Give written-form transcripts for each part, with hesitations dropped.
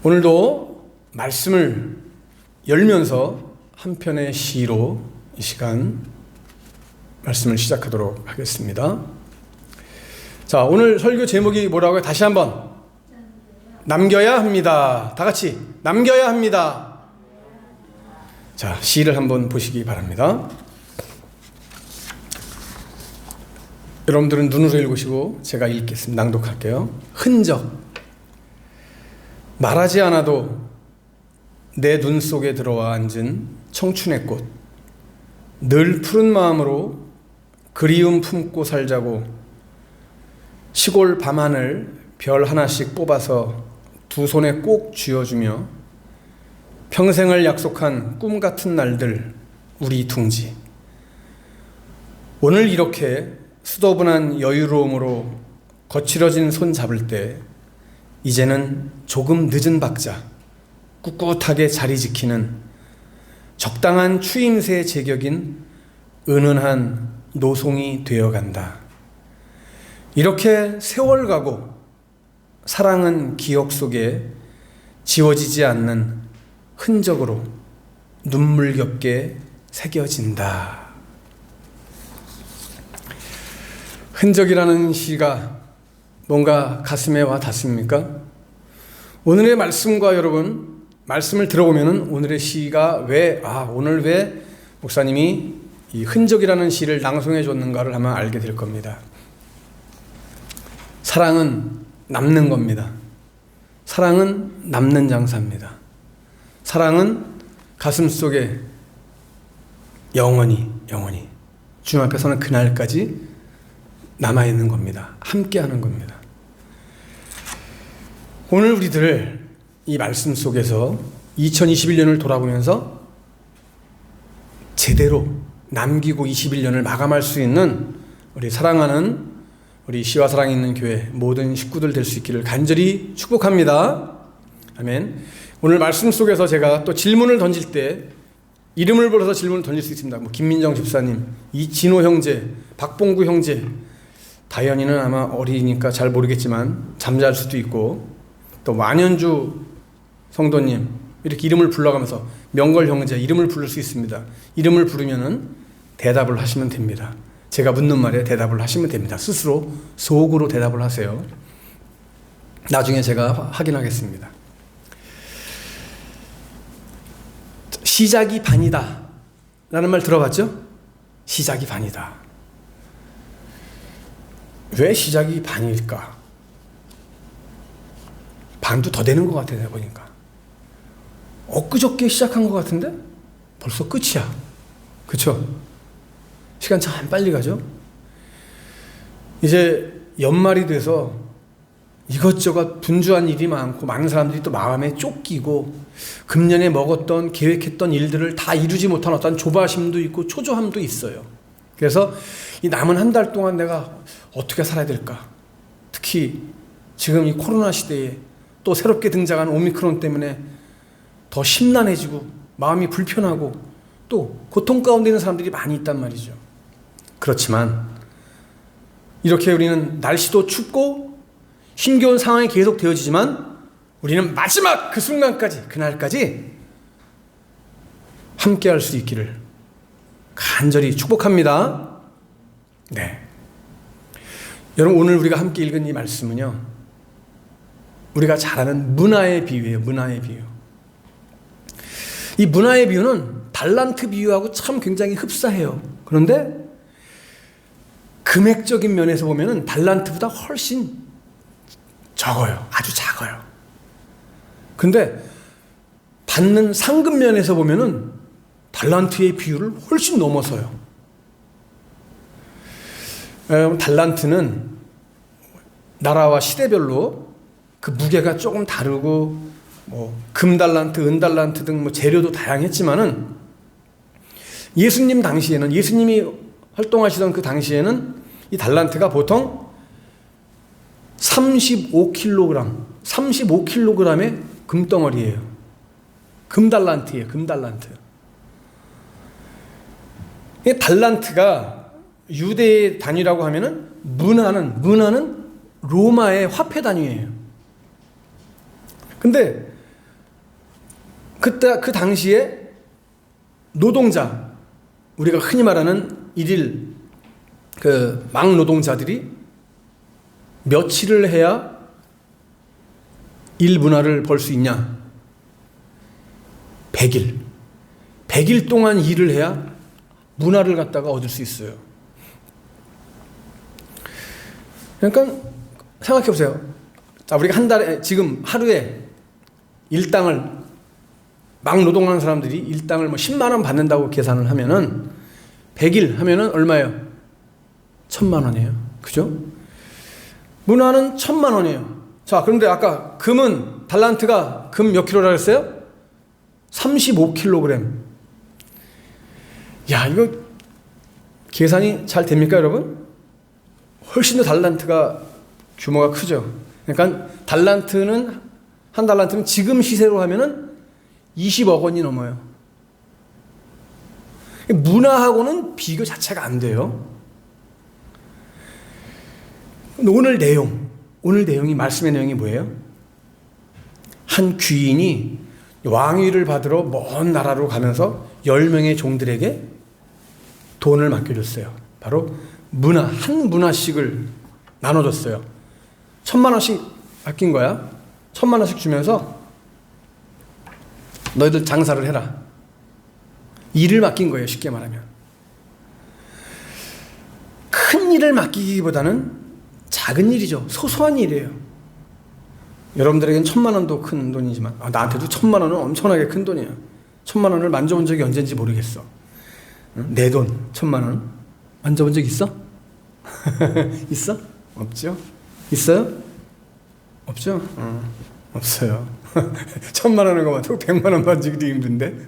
오늘도 말씀을 열면서 한 편의 시로 이 시간 말씀을 시작하도록 하겠습니다. 자, 오늘 설교 제목이 뭐라고요? 다시 한번. 남겨야 합니다. 다 같이 남겨야 합니다. 자, 시를 한번 보시기 바랍니다. 여러분들은 눈으로 읽으시고 제가 읽겠습니다. 낭독할게요. 흔적. 말하지 않아도 내 눈 속에 들어와 앉은 청춘의 꽃. 늘 푸른 마음으로 그리움 품고 살자고 시골 밤하늘 별 하나씩 뽑아서 두 손에 꼭 쥐어주며 평생을 약속한 꿈 같은 날들 우리 둥지. 오늘 이렇게 수더분한 여유로움으로 거칠어진 손 잡을 때 이제는 조금 늦은 박자 꿋꿋하게 자리 지키는 적당한 추임새 제격인 은은한 노송이 되어간다. 이렇게 세월 가고 사랑은 기억 속에 지워지지 않는 흔적으로 눈물겹게 새겨진다. 흔적이라는 시가 뭔가 가슴에 와 닿습니까? 오늘의 말씀과 여러분 말씀을 들어보면 오늘의 시가 오늘 왜 목사님이 이 흔적이라는 시를 낭송해 줬는가를 아마 알게 될 겁니다. 사랑은 남는 겁니다. 사랑은 남는 장사입니다. 사랑은 가슴 속에 영원히 주님 앞에 서는 그날까지 남아있는 겁니다. 함께하는 겁니다. 오늘 우리들 이 말씀 속에서 2021년을 돌아보면서 제대로 남기고 21년을 마감할 수 있는 우리 사랑하는 우리 시와 사랑이 있는 교회 모든 식구들 될 수 있기를 간절히 축복합니다. 아멘. 오늘 말씀 속에서 제가 또 질문을 던질 때 이름을 불러서 질문을 던질 수 있습니다. 김민정 집사님, 이진호 형제, 박봉구 형제, 다현이는 아마 어리니까 잘 모르겠지만 잠잘 수도 있고, 또 완현주 성도님 이렇게 이름을 불러가면서 명걸 형제 이름을 부를 수 있습니다. 이름을 부르면은 대답을 하시면 됩니다. 제가 묻는 말에 대답을 하시면 됩니다. 스스로 속으로 대답을 하세요. 나중에 제가 확인하겠습니다. 시작이 반이다 라는 말 들어봤죠? 시작이 반이다. 왜 시작이 반일까? 반도 더 되는 것 같아요. 보니까 엊그저께 시작한 것 같은데 벌써 끝이야. 그쵸? 시간 참 빨리 가죠? 이제 연말이 돼서 이것저것 분주한 일이 많고 많은 사람들이 또 마음에 쫓기고 금년에 먹었던 계획했던 일들을 다 이루지 못한 어떤 조바심도 있고 초조함도 있어요. 그래서 이 남은 한 달 동안 내가 어떻게 살아야 될까? 특히 지금 이 코로나 시대에 또 새롭게 등장한 오미크론 때문에 더 심란해지고 마음이 불편하고 또 고통 가운데 있는 사람들이 많이 있단 말이죠. 그렇지만 이렇게 우리는 날씨도 춥고 힘겨운 상황이 계속 되어지지만 우리는 마지막 그 순간까지, 그날까지 함께 할 수 있기를 간절히 축복합니다. 네. 여러분, 오늘 우리가 함께 읽은 이 말씀은요, 우리가 잘 아는 문화의 비유예요. 문화의 비유. 이 문화의 비유는 달란트 비유하고 참 굉장히 흡사해요. 그런데 금액적인 면에서 보면은 달란트보다 훨씬 적어요. 아주 작아요. 근데 받는 상급 면에서 보면은 달란트의 비율을 훨씬 넘어서요. 달란트는 나라와 시대별로 그 무게가 조금 다르고 금달란트, 은달란트 등 재료도 다양했지만은 예수님이 활동하시던 그 당시에는 이 달란트가 보통 35kg의 금덩어리예요. 금달란트예요. 금달란트. 이 달란트가 유대의 단위라고 하면은 문화는 로마의 화폐 단위예요. 근데 그때 그 당시에 노동자, 우리가 흔히 말하는 일일 그 막노동자들이 며칠을 해야 일 문화를 벌 수 있냐? 100일. 100일 동안 일을 해야 문화를 갖다가 얻을 수 있어요. 그러니까 생각해 보세요. 자, 우리가 한 달에 지금 하루에 일당을 막 노동하는 사람들이 일당을 뭐 10만 원 받는다고 계산을 하면은 100일 하면은 얼마예요? 1000만 원이에요. 그죠? 문화는 1000만 원이에요. 자, 그런데 아까 금은 달란트가 금 몇 킬로라고 했어요? 35kg. 야, 이거 계산이 잘 됩니까, 여러분? 훨씬 더 달란트가 규모가 크죠. 그러니까 한 달란트는 지금 시세로 하면은 20억 원이 넘어요. 문화하고는 비교 자체가 안 돼요. 오늘 내용이 말씀의 내용이 뭐예요? 한 귀인이 왕위를 받으러 먼 나라로 가면서 10명의 종들에게 돈을 맡겨줬어요. 바로 한 문화씩을 나눠줬어요. 1000만 원씩 아낀 거야. 1000만 원씩 주면서 너희들 장사를 해라. 일을 맡긴 거예요. 쉽게 말하면. 큰 일을 맡기기보다는 작은 일이죠. 소소한 일이에요. 여러분들에겐 1000만 원도 큰 돈이지만 나한테도 1000만 원은 엄청나게 큰 돈이에요. 1000만 원을 만져본 적이 언젠지 모르겠어. 내 돈 1000만 원 만져본 적 있어? 있어? 없죠? 있어요? 없죠? 없어요. 1000만 원을 가면 100만 원 만지기도 힘든데.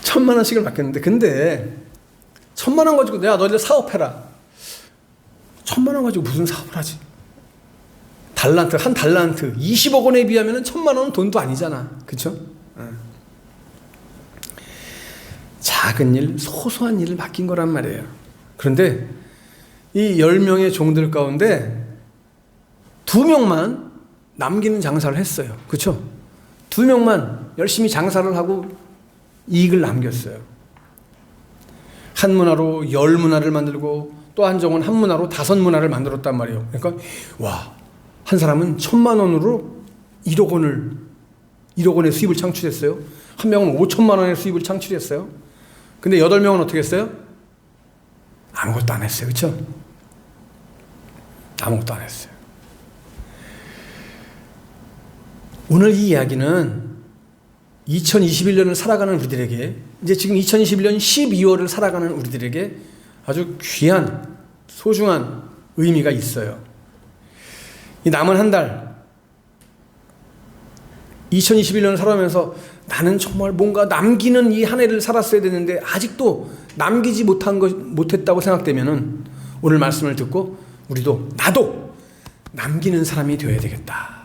1000만 원씩을 맡겼는데, 근데 1000만 원 가지고 내가 너희들 사업해라. 1000만 원 가지고 무슨 사업을 하지? 한 달란트 20억 원에 비하면 1000만 원은 돈도 아니잖아. 그쵸? 작은 일, 소소한 일을 맡긴 거란 말이에요. 그런데 이 10명의 종들 가운데 2명만 남기는 장사를 했어요. 그쵸? 2명만 열심히 장사를 하고 이익을 남겼어요. 한 문화로 10문화를 만들고 또 한 종은 한 문화로 5문화를 만들었단 말이에요. 그러니까 한 사람은 1000만 원으로 1억 원의 수입을 창출했어요. 한 명은 5천만 원의 수입을 창출했어요. 근데 8명은 어떻게 했어요? 아무것도 안 했어요. 그렇죠? 아무것도 안 했어요. 오늘 이 이야기는 2021년을 살아가는 우리들에게, 이제 지금 2021년 12월을 살아가는 우리들에게 아주 귀한 소중한 의미가 있어요. 이 남은 한 달 2021년을 살아가면서 나는 정말 뭔가 남기는 이 한 해를 살았어야 되는데 아직도 남기지 못했다고 생각되면은 오늘 말씀을 듣고 나도 남기는 사람이 되어야 되겠다.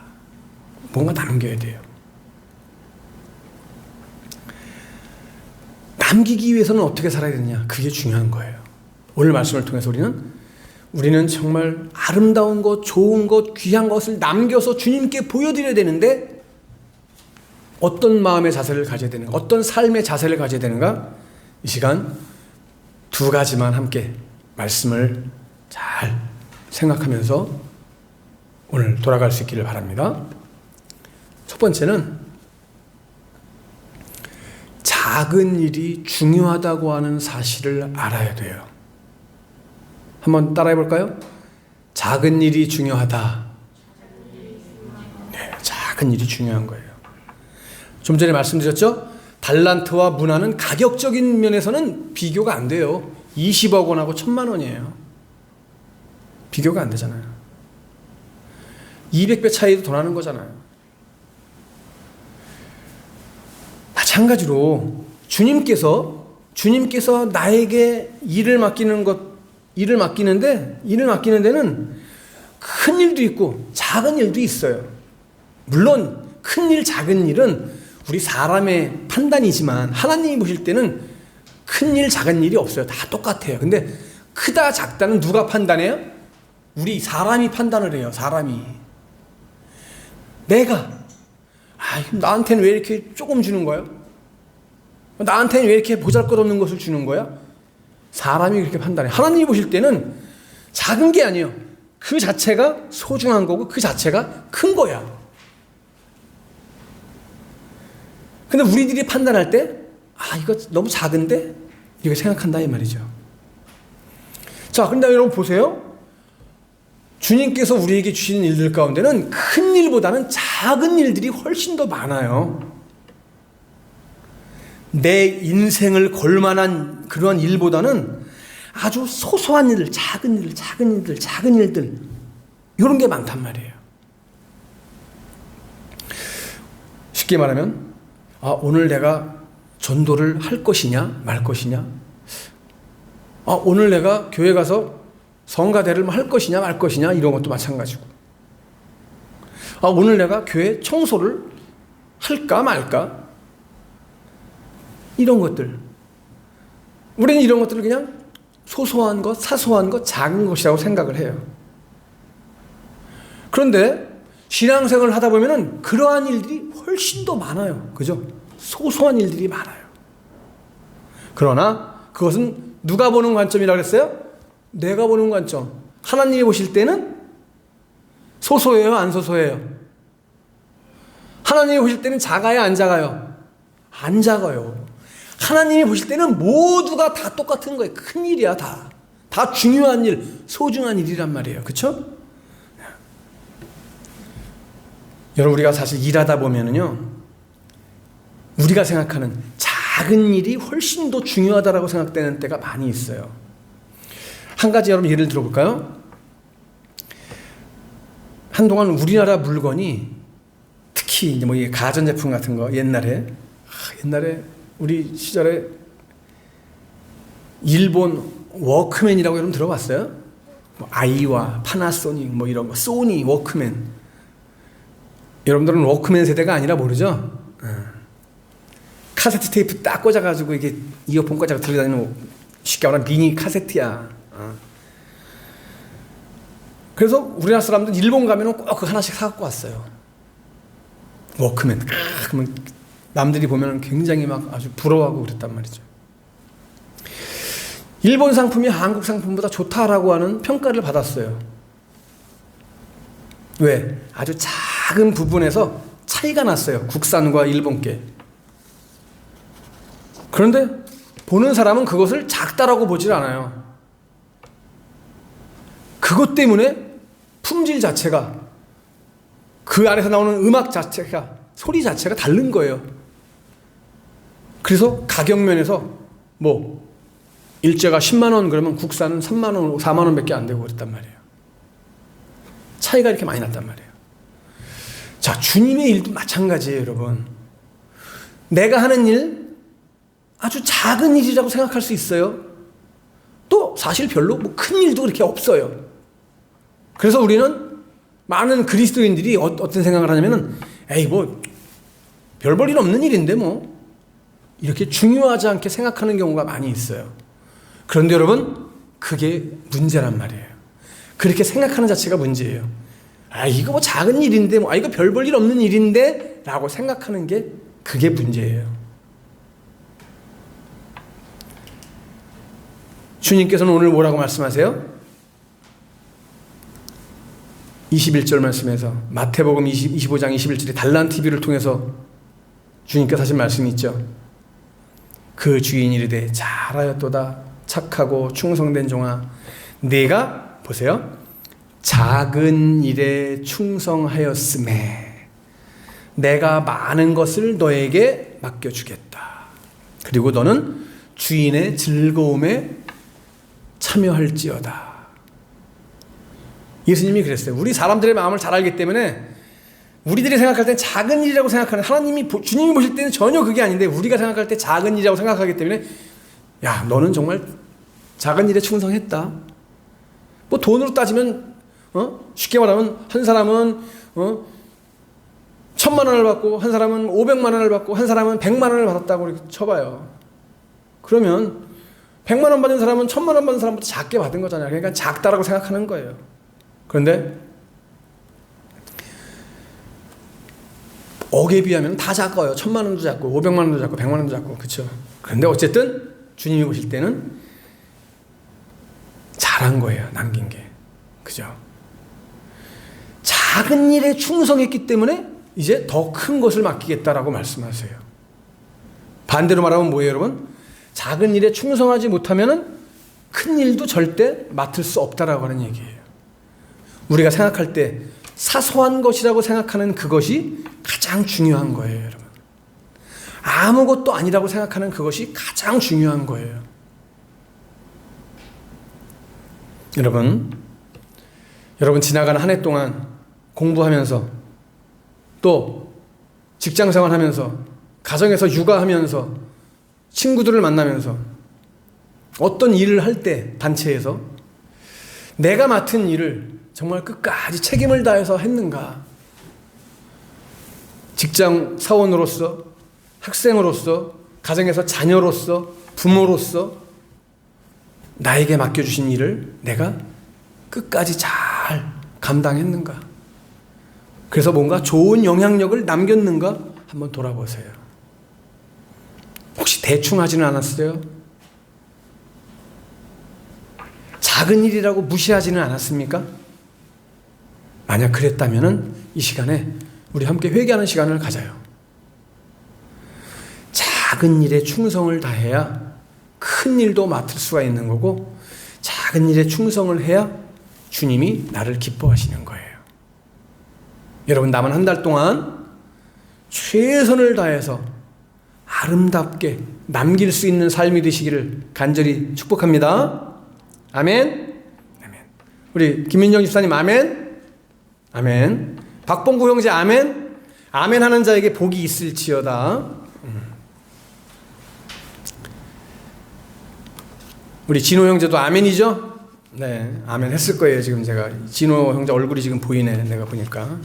뭔가 남겨야 돼요. 남기기 위해서는 어떻게 살아야 되느냐? 그게 중요한 거예요. 오늘 말씀을 통해서 우리는 정말 아름다운 것, 좋은 것, 귀한 것을 남겨서 주님께 보여드려야 되는데 어떤 마음의 자세를 가져야 되는가? 어떤 삶의 자세를 가져야 되는가? 이 시간 2가지만 함께 말씀을 잘 생각하면서 오늘 돌아갈 수 있기를 바랍니다. 첫 번째는 작은 일이 중요하다고 하는 사실을 알아야 돼요. 한번 따라해 볼까요? 작은 일이 중요하다. 네, 작은 일이 중요한 거예요. 좀 전에 말씀드렸죠? 달란트와 문화는 가격적인 면에서는 비교가 안 돼요. 20억 원하고 1000만 원이에요. 비교가 안 되잖아요. 200배 차이도 더 나는 거잖아요. 마찬가지로 주님께서 나에게 일을 맡기는데 큰 일도 있고 작은 일도 있어요. 물론 큰 일, 작은 일은 우리 사람의 판단이지만 하나님이 보실 때는 큰 일, 작은 일이 없어요. 다 똑같아요. 근데 크다, 작다는 누가 판단해요? 우리 사람이 판단을 해요. 사람이. 내가 나한테는 왜 이렇게 조금 주는 거야? 나한테는 왜 이렇게 보잘것없는 것을 주는 거야? 사람이 그렇게 판단해. 하나님이 보실 때는 작은 게 아니에요. 그 자체가 소중한 거고 그 자체가 큰 거야. 근데 우리들이 판단할 때 이거 너무 작은데? 이렇게 생각한다 이 말이죠. 자, 그런데 여러분 보세요. 주님께서 우리에게 주시는 일들 가운데는 큰 일보다는 작은 일들이 훨씬 더 많아요. 내 인생을 걸만한 그러한 일보다는 아주 소소한 일들, 작은 일들 이런 게 많단 말이에요. 쉽게 말하면 오늘 내가 전도를 할 것이냐 말 것이냐, 오늘 내가 교회 가서 성가대를 할 것이냐 말 것이냐, 이런 것도 마찬가지고, 오늘 내가 교회 청소를 할까 말까, 이런 것들, 우리는 이런 것들을 그냥 소소한 것, 사소한 것, 작은 것이라고 생각을 해요. 그런데 신앙생활을 하다 보면은 그러한 일들이 훨씬 더 많아요. 그죠? 소소한 일들이 많아요. 그러나 그것은 누가 보는 관점이라고 그랬어요? 내가 보는 관점. 하나님이 보실 때는 소소해요, 안 소소해요? 하나님이 보실 때는 작아요, 안 작아요? 안 작아요. 하나님이 보실 때는 모두가 다 똑같은 거예요. 큰 일이야, 다. 다 중요한 일, 소중한 일이란 말이에요. 그렇죠? 여러분, 우리가 사실 일하다 보면은요, 우리가 생각하는 작은 일이 훨씬 더 중요하다라고 생각되는 때가 많이 있어요. 한 가지 여러분 예를 들어볼까요? 한동안 우리나라 물건이 특히 이제 이 가전제품 같은 거 옛날에 우리 시절에 일본 워크맨이라고 여러분 들어봤어요? 아이와 파나소닉 이런 거, 소니 워크맨. 여러분들은 워크맨 세대가 아니라 모르죠? 카세트 테이프 딱 꽂아가지고 이게 이어폰 꽂아서 들고 다니는, 쉽게 말하면 미니 카세트야. 그래서 우리나라 사람들 일본 가면은 꼭 그거 하나씩 사갖고 왔어요. 워크맨. 그러면 남들이 보면 굉장히 막 아주 부러워하고 그랬단 말이죠. 일본 상품이 한국 상품보다 좋다라고 하는 평가를 받았어요. 왜? 아주 작은 부분에서 차이가 났어요. 국산과 일본께. 그런데 보는 사람은 그것을 작다라고 보질 않아요. 그것 때문에 품질 자체가, 그 안에서 나오는 음악 자체가, 소리 자체가 다른 거예요. 그래서 가격 면에서 일제가 10만 원 그러면 국산은 3만 원, 4만 원밖에 안 되고 그랬단 말이에요. 차이가 이렇게 많이 났단 말이에요. 자, 주님의 일도 마찬가지예요, 여러분. 내가 하는 일 아주 작은 일이라고 생각할 수 있어요. 또 사실 별로 큰 일도 그렇게 없어요. 그래서 우리는, 많은 그리스도인들이 어떤 생각을 하냐면은, 에이 별 볼 일 없는 일인데 이렇게 중요하지 않게 생각하는 경우가 많이 있어요. 그런데 여러분, 그게 문제란 말이에요. 그렇게 생각하는 자체가 문제예요. 이거 작은 일인데, 이거 별 볼 일 없는 일인데 라고 생각하는 게, 그게 문제예요. 주님께서는 오늘 뭐라고 말씀하세요? 21절 말씀에서, 마태복음 25장 21절에 달란 TV를 통해서 주님께서 하신 말씀이 있죠. 그 주인이 이르되 잘하였도다 착하고 충성된 종아, 네가 보세요, 작은 일에 충성하였음에 내가 많은 것을 너에게 맡겨주겠다. 그리고 너는 주인의 즐거움에 참여할지어다. 예수님이 그랬어요. 우리 사람들의 마음을 잘 알기 때문에 우리들이 생각할 때 작은 일이라고 생각하는, 주님이 보실 때는 전혀 그게 아닌데 우리가 생각할 때 작은 일이라고 생각하기 때문에, 야, 너는 정말 작은 일에 충성했다. 돈으로 따지면 쉽게 말하면 한 사람은 1,000만 원을 받고, 한 사람은 500만 원을 받고, 한 사람은 100만 원을 받았다고 이렇게 쳐봐요. 그러면 100만 원 받은 사람은 1,000만 원 받은 사람보다 작게 받은 거잖아요. 그러니까 작다라고 생각하는 거예요. 그런데 억에 비하면 다 작아요. 1,000만 원도 작고 500만 원도 작고 100만 원도 작고 그렇죠. 그런데 어쨌든 주님이 보실 때는 잘한 거예요. 남긴 게. 그죠? 작은 일에 충성했기 때문에 이제 더 큰 것을 맡기겠다라고 말씀하세요. 반대로 말하면 뭐예요, 여러분? 작은 일에 충성하지 못하면은 큰 일도 절대 맡을 수 없다라고 하는 얘기예요. 우리가 생각할 때 사소한 것이라고 생각하는 그것이 가장 중요한 거예요, 여러분. 아무것도 아니라고 생각하는 그것이 가장 중요한 거예요. 여러분 지나가는 한 해 동안 공부하면서 또 직장생활 하면서 가정에서 육아하면서 친구들을 만나면서 어떤 일을 할 때 단체에서 내가 맡은 일을 정말 끝까지 책임을 다해서 했는가? 직장 사원으로서, 학생으로서, 가정에서 자녀로서, 부모로서 나에게 맡겨주신 일을 내가 끝까지 잘 감당했는가? 그래서 뭔가 좋은 영향력을 남겼는가? 한번 돌아보세요. 혹시 대충 하지는 않았어요? 작은 일이라고 무시하지는 않았습니까? 만약 그랬다면 이 시간에 우리 함께 회개하는 시간을 가져요. 작은 일에 충성을 다해야 큰 일도 맡을 수가 있는 거고, 작은 일에 충성을 해야 주님이 나를 기뻐하시는 거예요. 여러분, 남은 한 달 동안 최선을 다해서 아름답게 남길 수 있는 삶이 되시기를 간절히 축복합니다. 아멘. 아멘. 우리 김민정 집사님 아멘. 아멘. 박봉구 형제 아멘. 아멘 하는 자에게 복이 있을지어다. 우리 진호 형제도 아멘이죠? 네, 아멘 했을 거예요. 지금 제가 진호 형제 얼굴이 지금 보이네, 내가 보니까.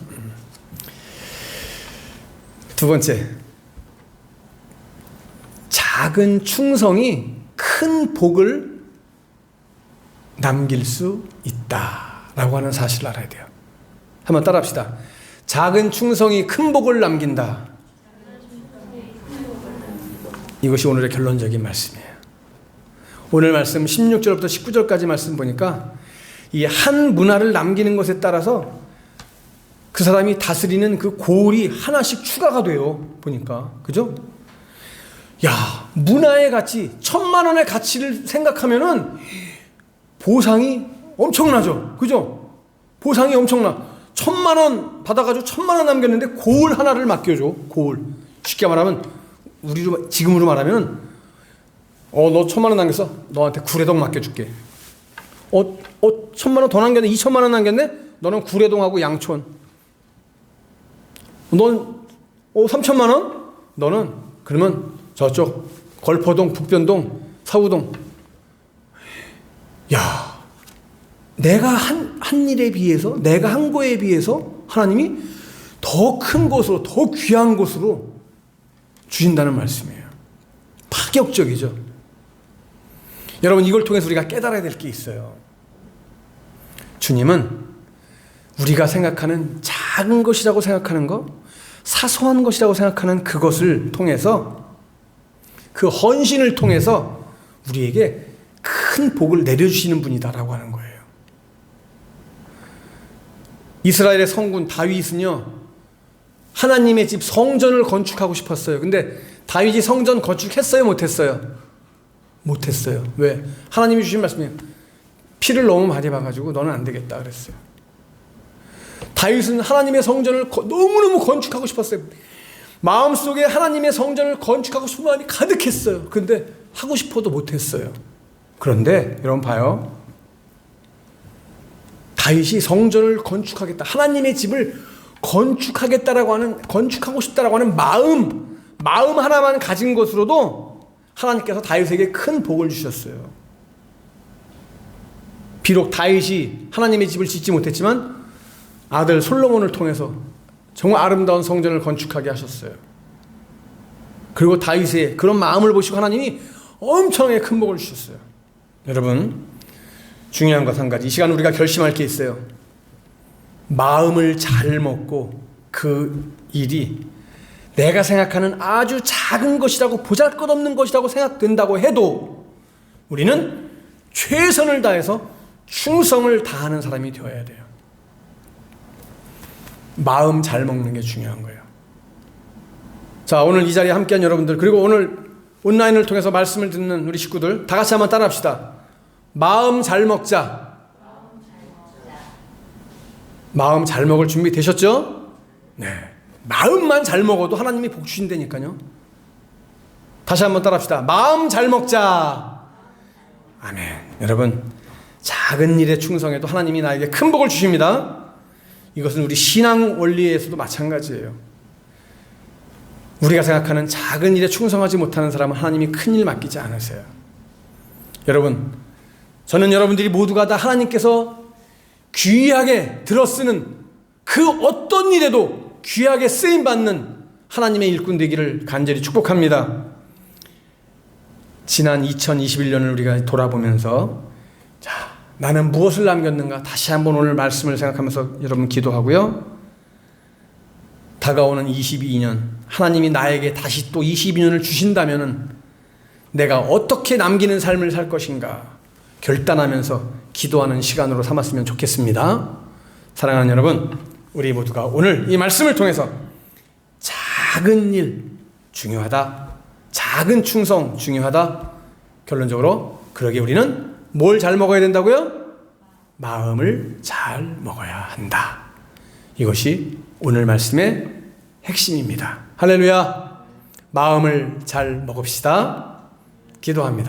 두 번째, 작은 충성이 큰 복을 남길 수 있다라고 하는 사실을 알아야 돼요. 한번 따라합시다. 작은 충성이 큰 복을 남긴다. 이것이 오늘의 결론적인 말씀이에요. 오늘 말씀 16절부터 19절까지 말씀 보니까 이 한 문화를 남기는 것에 따라서 그 사람이 다스리는 그 고을이 하나씩 추가가 돼요. 보니까. 그죠? 야, 문화의 가치, 1,000만 원의 가치를 생각하면은 보상이 엄청나죠. 그죠? 보상이 엄청나. 1,000만 원 받아가지고 1,000만 원 남겼는데 고을 하나를 맡겨줘. 고을. 쉽게 말하면 지금으로 말하면 너 1,000만 원 남겼어? 너한테 구례동 맡겨줄게. 1,000만 원 더 남겼네? 2,000만 원 남겼네? 너는 구례동하고 양촌. 넌 3,000만 원? 너는 그러면 저쪽 걸포동, 북변동, 서우동. 야, 내가 한 일에 비해서, 내가 한 거에 비해서 하나님이 더 큰 곳으로, 더 귀한 곳으로 주신다는 말씀이에요. 파격적이죠. 여러분, 이걸 통해서 우리가 깨달아야 될 게 있어요. 주님은 우리가 생각하는 작은 것이라고 생각하는 것, 사소한 것이라고 생각하는 그것을 통해서, 그 헌신을 통해서 우리에게 큰 복을 내려주시는 분이다라고 하는 거예요. 이스라엘의 성군 다윗은요, 하나님의 집 성전을 건축하고 싶었어요. 근데 다윗이 성전 건축했어요? 못했어요? 못했어요. 왜? 하나님이 주신 말씀이에요. 피를 너무 많이 봐가지고 너는 안 되겠다 그랬어요. 다윗은 하나님의 성전을 너무너무 건축하고 싶었어요. 마음속에 하나님의 성전을 건축하고 싶은 마음이 가득했어요. 근데 하고 싶어도 못했어요. 그런데 여러분 봐요. 다윗이 성전을 건축하겠다, 하나님의 집을 건축하고 싶다라고 하는 마음 하나만 가진 것으로도 하나님께서 다윗에게 큰 복을 주셨어요. 비록 다윗이 하나님의 집을 짓지 못했지만 아들 솔로몬을 통해서 정말 아름다운 성전을 건축하게 하셨어요. 그리고 다윗의 그런 마음을 보시고 하나님이 엄청나게 큰 복을 주셨어요. 여러분, 중요한 것 한 가지, 이 시간 우리가 결심할 게 있어요. 마음을 잘 먹고 그 일이 내가 생각하는 아주 작은 것이라고 보잘것없는 것이라고 생각된다고 해도 우리는 최선을 다해서 충성을 다하는 사람이 되어야 돼요. 마음 잘 먹는 게 중요한 거예요. 자, 오늘 이 자리에 함께한 여러분들, 그리고 오늘 온라인을 통해서 말씀을 듣는 우리 식구들, 다 같이 한번 따라합시다. 마음 잘 먹자. 마음 잘 먹을 준비 되셨죠? 네. 마음만 잘 먹어도 하나님이 복 주신다니까요. 다시 한번 따라합시다. 마음 잘 먹자. 아멘. 여러분, 작은 일에 충성해도 하나님이 나에게 큰 복을 주십니다. 이것은 우리 신앙 원리에서도 마찬가지예요. 우리가 생각하는 작은 일에 충성하지 못하는 사람은 하나님이 큰 일 맡기지 않으세요. 여러분, 저는 여러분들이 모두가 다 하나님께서 귀하게 들어쓰는 그 어떤 일에도 귀하게 쓰임받는 하나님의 일꾼 되기를 간절히 축복합니다. 지난 2021년을 우리가 돌아보면서, 자, 나는 무엇을 남겼는가 다시 한번 오늘 말씀을 생각하면서 여러분 기도하고요. 다가오는 22년, 하나님이 나에게 다시 또 22년을 주신다면은 내가 어떻게 남기는 삶을 살 것인가 결단하면서 기도하는 시간으로 삼았으면 좋겠습니다. 사랑하는 여러분, 우리 모두가 오늘 이 말씀을 통해서 작은 일 중요하다, 작은 충성 중요하다, 결론적으로 그러게 우리는 뭘 잘 먹어야 된다고요? 마음을 잘 먹어야 한다. 이것이 오늘 말씀의 핵심입니다. 할렐루야. 마음을 잘 먹읍시다. 기도합니다.